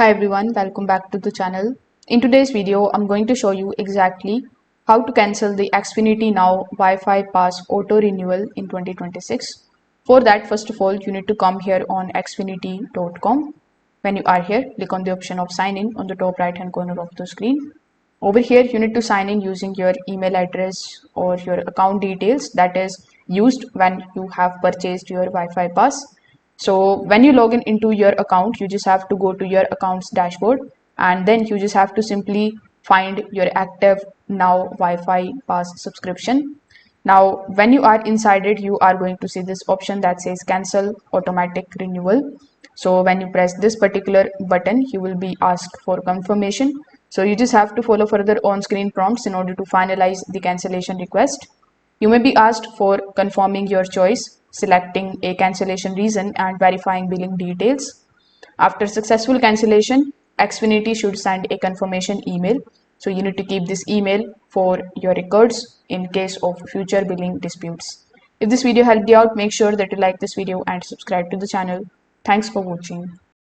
Hi everyone, welcome back to the channel. In today's video, I'm going to show you exactly how to cancel the Xfinity Now Wi-Fi Pass auto renewal in 2026. For that, first of all, you need to come here on xfinity.com. When you are here, click on the option of sign in on the top right hand corner of the screen. Over here, you need to sign in using your email address or your account details that is used when you have purchased your Wi-Fi pass. So when you log in into your account, you just have to go to your account's dashboard and then you just have to simply find your active now Wi-Fi pass subscription. Now, when you are inside it, you are going to see this option that says cancel automatic renewal. So when you press this particular button, you will be asked for confirmation. So you just have to follow further on-screen prompts in order to finalize the cancellation request. You may be asked for confirming your choice, selecting a cancellation reason and verifying billing details. After successful cancellation, Xfinity should send a confirmation email. So you need to keep this email for your records in case of future billing disputes. If this video helped you out, make sure that you like this video and subscribe to the channel. Thanks for watching.